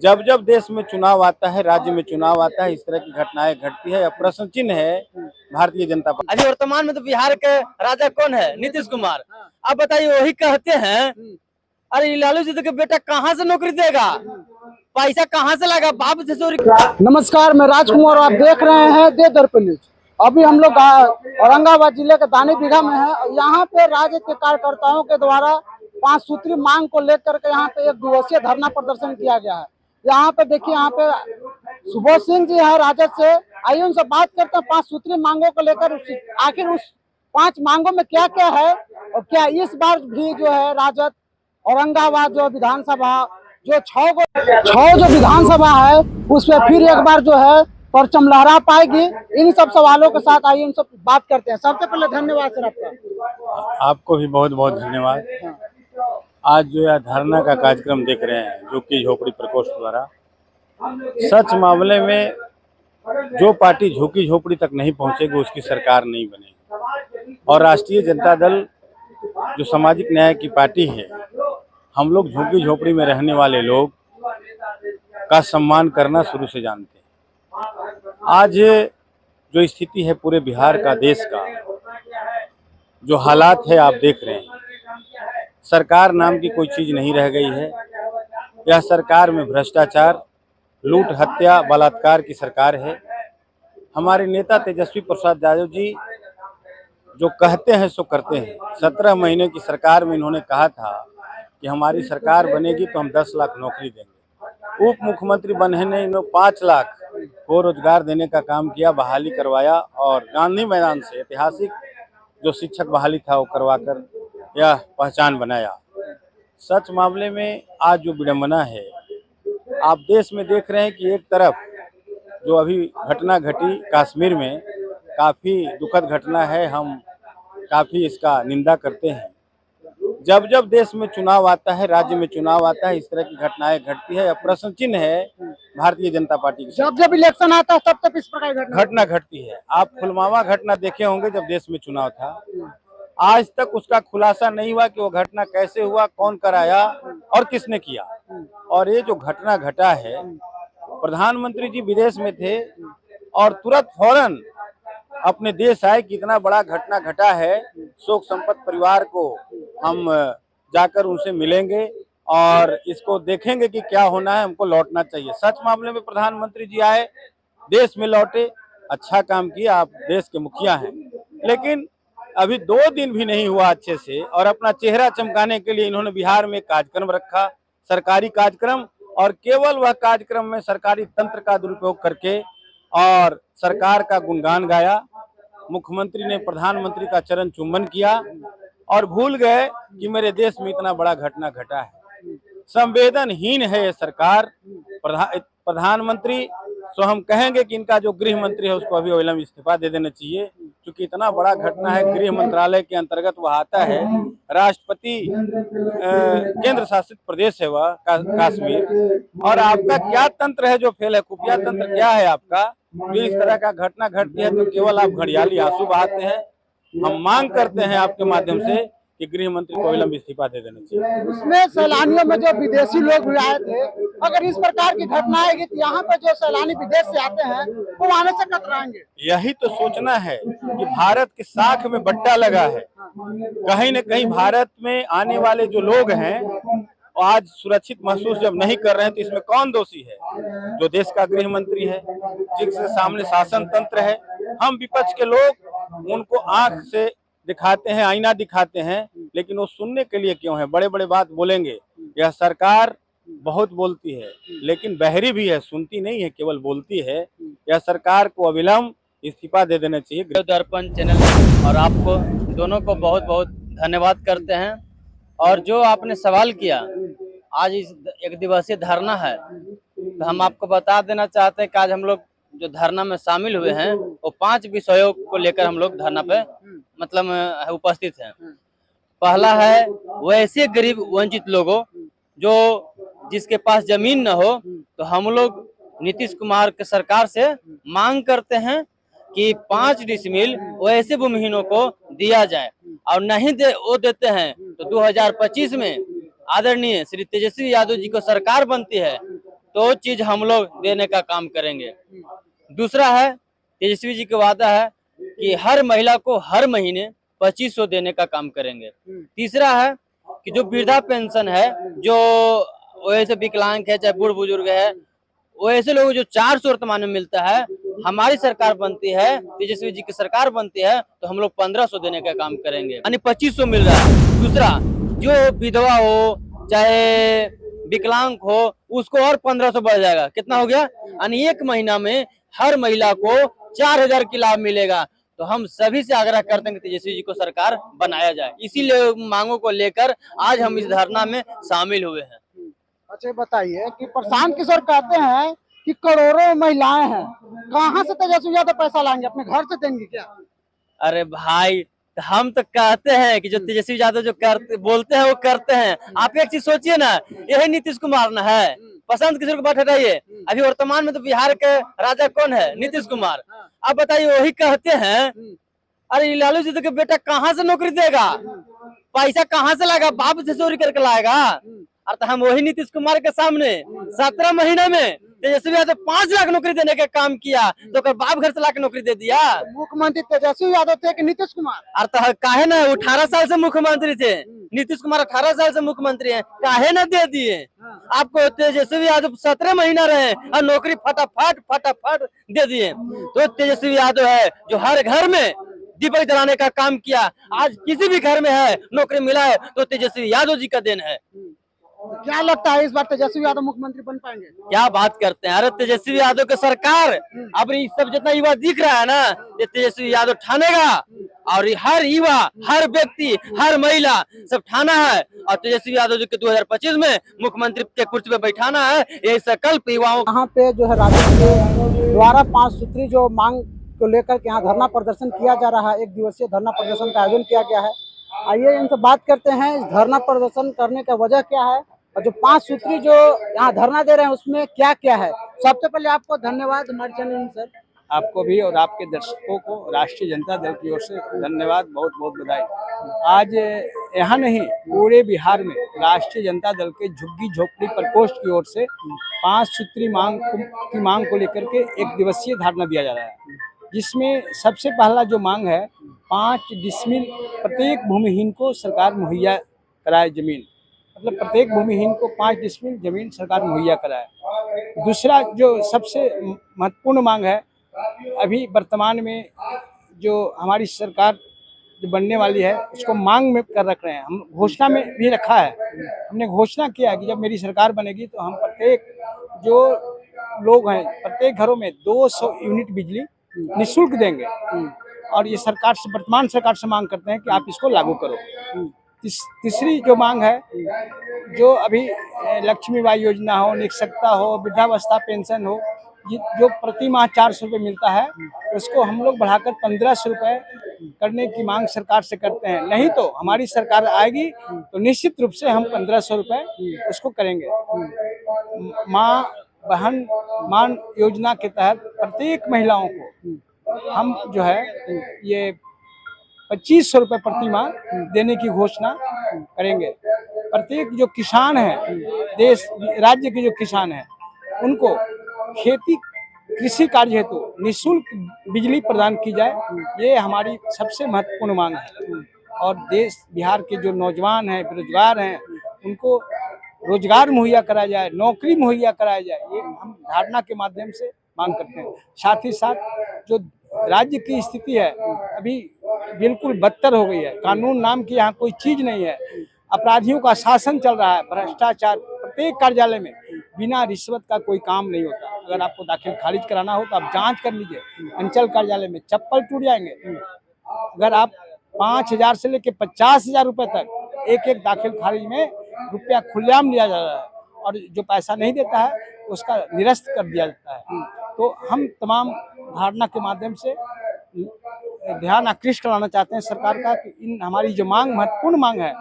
जब जब देश में चुनाव आता है, राज्य में चुनाव आता है, इस तरह की घटनाएं घटती है। अब प्रश्न चिन्ह है भारतीय जनता पार्टी। अभी वर्तमान में तो बिहार के राजा कौन है? नीतीश कुमार। अब बताइए, वही कहते हैं अरे लालू जी के बेटा कहाँ से नौकरी देगा, पैसा कहाँ से लाएगा, बाप से चोरी। नमस्कार, मैं राजकुमार, आप देख रहे हैं देवदर पे न्यूज। अभी हम लोग औरंगाबाद जिले के दानी बीघा में हैं। यहाँ पे राजद के कार्यकर्ताओं के द्वारा 5 सूत्री मांग को लेकर के यहाँ पे 1 दिवसीय धरना प्रदर्शन किया गया है। यहाँ पे देखिए, यहाँ पे सुबोध सिंह जी है राजद से। आइए उनसे बात करते हैं 5 सूत्री मांगों को लेकर। आखिर उस 5 मांगों में क्या क्या है और क्या इस बार भी जो है राजद औरंगाबाद जो विधानसभा जो 6 जो विधानसभा है उस पर फिर एक बार जो है परचम लहरा पाएगी। इन सब सवालों के साथ आइए इन सब बात करते हैं। सबसे पहले धन्यवाद सर आपका। आपको भी बहुत बहुत धन्यवाद। आज जो यह धरना का कार्यक्रम देख रहे हैं झुग्गी झोपड़ी प्रकोष्ठ द्वारा, सच मामले में जो पार्टी झुग्गी झोपड़ी तक नहीं पहुंचेगी उसकी सरकार नहीं बनेगी। और राष्ट्रीय जनता दल जो सामाजिक न्याय की पार्टी है, हम लोग झुग्गी झोपड़ी में रहने वाले लोग का सम्मान करना शुरू से जानते हैं। आज जो स्थिति है पूरे बिहार का, देश का जो हालात है आप देख रहे हैं, सरकार नाम की कोई चीज़ नहीं रह गई है। यह सरकार में भ्रष्टाचार, लूट, हत्या, बलात्कार की सरकार है। हमारे नेता तेजस्वी प्रसाद यादव जी जो कहते हैं सो करते हैं। 17 महीने की सरकार में इन्होंने कहा था कि हमारी सरकार बनेगी तो हम 10 लाख नौकरी देंगे। उप मुख्यमंत्री बनने इन्होंने 5 लाख को रोजगार देने का काम किया, बहाली करवाया और गांधी मैदान से ऐतिहासिक जो शिक्षक बहाली था वो करवाकर यह पहचान बनाया। सच मामले में आज जो विडंबना है, आप देश में देख रहे हैं कि एक तरफ जो अभी घटना घटी कश्मीर में, काफ़ी दुखद घटना है, हम काफ़ी इसका निंदा करते हैं। जब जब देश में चुनाव आता है, राज्य में चुनाव आता है, इस तरह की घटनाएं घटती है। अब प्रश्न चिन्ह है भारतीय जनता पार्टी की। जब इलेक्शन आता है तब तक इस प्रकार घटना घटती है। आप पुलवामा घटना देखे होंगे जब देश में चुनाव था, आज तक उसका खुलासा नहीं हुआ कि वो घटना कैसे हुआ, कौन कराया और किसने किया। और ये जो घटना घटा है, प्रधानमंत्री जी विदेश में थे और तुरंत फौरन अपने देश आए कि इतना बड़ा घटना घटा है, शोक संपन्न परिवार को हम जाकर उनसे मिलेंगे और इसको देखेंगे कि क्या होना है, हमको लौटना चाहिए। सच मामले में प्रधानमंत्री जी आए, देश में लौटे, अच्छा काम किया, आप देश के मुखिया हैं। लेकिन अभी 2 दिन भी नहीं हुआ अच्छे से, और अपना चेहरा चमकाने के लिए इन्होंने बिहार में कार्यक्रम रखा, सरकारी कार्यक्रम, और केवल वह कार्यक्रम में सरकारी तंत्र का दुरुपयोग करके और सरकार का गुणगान गाया। मुख्यमंत्री ने प्रधानमंत्री का चरण चुंबन किया और भूल गए कि मेरे देश में इतना बड़ा घटना घटा है। संवेदनहीन है ये सरकार। प्रधानमंत्री तो हम कहेंगे कि इनका जो गृह मंत्री है उसको अभी अविलंब इस्तीफा दे देना चाहिए, क्योंकि इतना बड़ा घटना है। गृह मंत्रालय के अंतर्गत वह आता है, राष्ट्रपति केंद्र शासित प्रदेश है वह कश्मीर, और आपका क्या तंत्र है जो फेल है, खुफिया तंत्र क्या है आपका, जो इस तरह का घटना घटती है तो केवल आप घड़ियाली आंसू बहाते हैं। हम मांग करते हैं आपके माध्यम से कि गृह मंत्री को अविलंब इस्तीफा दे देना चाहिए। उसमें सैलानियों में जो विदेशी लोग भी आए थे, अगर इस प्रकार की घटना आएगी तो यहाँ पे जो सैलानी विदेश से आते हैं वो आने से कतराएंगे। यही तो सोचना है कि भारत की साख में बट्टा लगा है। कहीं न कहीं भारत में आने वाले जो लोग हैं आज सुरक्षित महसूस जब नहीं कर रहे हैं तो इसमें कौन दोषी है? जो देश का गृह मंत्री है, जिसके सामने शासन तंत्र है। हम विपक्ष के लोग उनको आंख से दिखाते हैं, आईना दिखाते हैं, लेकिन वो सुनने के लिए क्यों है? बड़े बड़े बात बोलेंगे। यह सरकार बहुत बोलती है लेकिन बहरी भी है, सुनती नहीं है, केवल बोलती है। यह सरकार को अविलंब इस्तीफा दे देना चाहिए। दर्पण चैनल और आपको दोनों को बहुत बहुत धन्यवाद करते हैं। और जो आपने सवाल किया, आज इस 1 दिवसीय धरना है, तो हम आपको बता देना चाहते हैं कि आज हम लोग जो धरना में शामिल हुए हैं वो 5 विषयों को लेकर हम लोग धरना पे मतलब उपस्थित हैं। पहला है वैसे गरीब वंचित लोगों जो जिसके पास जमीन न हो, तो हम लोग नीतीश कुमार के सरकार से मांग करते हैं कि 5 डिसमिल वैसे भूमिहीनों को दिया जाए, और नहीं वो देते हैं तो 2025 में आदरणीय श्री तेजस्वी यादव जी को सरकार बनती है तो चीज हम लोग देने का काम करेंगे। दूसरा है, तेजस्वी जी का वादा है कि हर महिला को हर महीने 2500 देने का काम करेंगे। तीसरा है कि जो वृद्धा पेंशन है, जो वैसे विकलांग है चाहे बूढ़ बुजुर्ग है, वो ऐसे लोगों जो 400 वर्तमान में मिलता है, हमारी सरकार बनती है, तेजस्वी जी की सरकार बनती है तो हम लोग 1500 देने का काम करेंगे, यानी 2500 मिल रहा है। दूसरा, जो विधवा हो चाहे विकलांग हो, उसको और 1500 बढ़ जाएगा। कितना हो गया? यानी एक महीना में हर महिला को 4000 की लाभ मिलेगा। तो हम सभी से आग्रह करते हैं कि तेजस्वी जी को सरकार बनाया जाए। इसीलिए मांगों को लेकर आज हम इस धरना में शामिल हुए हैं। अच्छा बताइए कि प्रशांत किशोर कहते हैं कि करोड़ों महिलाएं हैं, कहाँ से तेजस्वी यादव पैसा लाएंगे? अपने घर से देंगे क्या? अरे भाई, हम तो कहते हैं कि जो तेजस्वी यादव जो करते बोलते हैं वो करते हैं। आप एक चीज सोचिए ना, यही नीतीश कुमार ना है। प्रशांत किशोर को बात हटाइए, अभी वर्तमान में तो बिहार के राजा कौन है? नीतीश कुमार। आप बताइए, वही कहते हैं अरे लालू जी तो बेटा कहाँ से नौकरी देगा, पैसा कहाँ से लाएगा, बाप से चोरी करके लाएगा। और तो हम वही नीतीश कुमार के सामने 17 महीने में तेजस्वी यादव 5 लाख नौकरी देने का काम किया, तो बाप घर से लाके नौकरी दे दिया। मुख्यमंत्री तेजस्वी यादव थे कि नीतीश कुमार? और तो काहे ना 18 साल से मुख्यमंत्री थे, नीतीश कुमार 18 साल से मुख्यमंत्री हैं, काहे ना दे दिए। आपको तेजस्वी यादव 17 महीना रहे और नौकरी फटाफट दे दिए। तो तेजस्वी यादव है जो हर घर में दीपक जलाने का काम किया। आज किसी भी घर में है नौकरी मिला है तो तेजस्वी यादव जी का देन है। क्या लगता है इस बार तेजस्वी यादव मुख्यमंत्री बन पाएंगे? क्या बात करते हैं, अरे तेजस्वी यादव की सरकार, अब ये सब जितना युवा दिख रहा है ना, ये तेजस्वी यादव ठानेगा। और हर युवा, हर व्यक्ति, हर महिला सब ठाना है और तेजस्वी यादव जी के 2025 में मुख्यमंत्री के कुर्सी पे बैठाना है। यही संकल्प युवाओं। यहाँ पे जो है राजद के द्वारा 5 सूत्री जो मांग को लेकर के यहाँ धरना प्रदर्शन किया जा रहा है, 1 दिवसीय धरना प्रदर्शन का आयोजन किया गया है। आइए इनसे बात करते हैं, इस धरना प्रदर्शन करने का वजह क्या है और जो 5 सूत्री जो यहाँ धरना दे रहे हैं उसमें क्या क्या है। सबसे पहले आपको धन्यवाद हमारे चैनल सर। आपको भी और आपके दर्शकों को राष्ट्रीय जनता दल की ओर से धन्यवाद, बहुत बहुत बधाई। आज यहाँ नहीं, पूरे बिहार में राष्ट्रीय जनता दल के झुग्गी झोपड़ी प्रकोष्ठ की ओर से 5 सूत्री मांग को लेकर के 1 दिवसीय धरना दिया जा रहा है, जिसमें सबसे पहला जो मांग है 5 डिसमिल प्रत्येक भूमिहीन को सरकार मुहैया कराए जमीन, मतलब प्रत्येक भूमिहीन को 5 डिसमिल जमीन सरकार मुहैया कराए। दूसरा जो सबसे महत्वपूर्ण मांग है, अभी वर्तमान में जो हमारी सरकार जो बनने वाली है उसको मांग में कर रख रहे हैं, हम घोषणा में भी रखा है। हमने घोषणा किया कि जब मेरी सरकार बनेगी तो हम प्रत्येक जो लोग हैं प्रत्येक घरों में 200 यूनिट बिजली निःशुल्क देंगे। और ये सरकार से, वर्तमान सरकार से मांग करते हैं कि आप इसको लागू करो। तीसरी जो मांग है, जो अभी लक्ष्मीबाई योजना हो, निःशक्ता हो, वृद्धावस्था पेंशन हो, जो प्रति माह 400 रुपये मिलता है, उसको हम लोग बढ़ाकर 1500 रुपये करने की मांग सरकार से करते हैं। नहीं तो हमारी सरकार आएगी तो निश्चित रूप से हम 1500 रुपये उसको करेंगे। माँ बहन मान योजना के तहत प्रत्येक महिलाओं को हम जो है ये 2500 रुपये प्रति माह देने की घोषणा करेंगे। प्रत्येक जो किसान हैं, देश राज्य के जो किसान हैं, उनको खेती कृषि कार्य हेतु निःशुल्क बिजली प्रदान की जाए, ये हमारी सबसे महत्वपूर्ण मांग है। और देश बिहार के जो नौजवान हैं, बेरोजगार हैं, उनको रोजगार मुहैया कराया जाए, नौकरी मुहैया कराया जाए, ये हम धारणा के माध्यम से मांग करते हैं। साथ ही साथ जो राज्य की स्थिति है अभी बिल्कुल बदतर हो गई है, कानून नाम की यहाँ कोई चीज़ नहीं है, अपराधियों का शासन चल रहा है, भ्रष्टाचार, प्रत्येक कार्यालय में बिना रिश्वत का कोई काम नहीं होता। अगर आपको दाखिल खारिज कराना हो तो आप जांच कर लीजिए, अंचल कार्यालय में चप्पल टूट जाएंगे। अगर आप 5000 से लेकर 50,000 रुपये तक एक दाखिल खारिज में रुपया खुलेआम लिया जा रहा है, और जो पैसा नहीं देता है उसका निरस्त कर दिया जाता है। तो हम तमाम धारणा के माध्यम से ध्यान आकृष्ट कराना चाहते हैं सरकार का कि इन हमारी जो मांग, महत्वपूर्ण मांग है,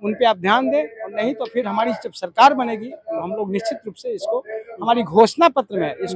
उन पे आप ध्यान दें। और नहीं तो फिर हमारी जब सरकार बनेगी तो हम लोग निश्चित रूप से इसको हमारी घोषणा पत्र में इसको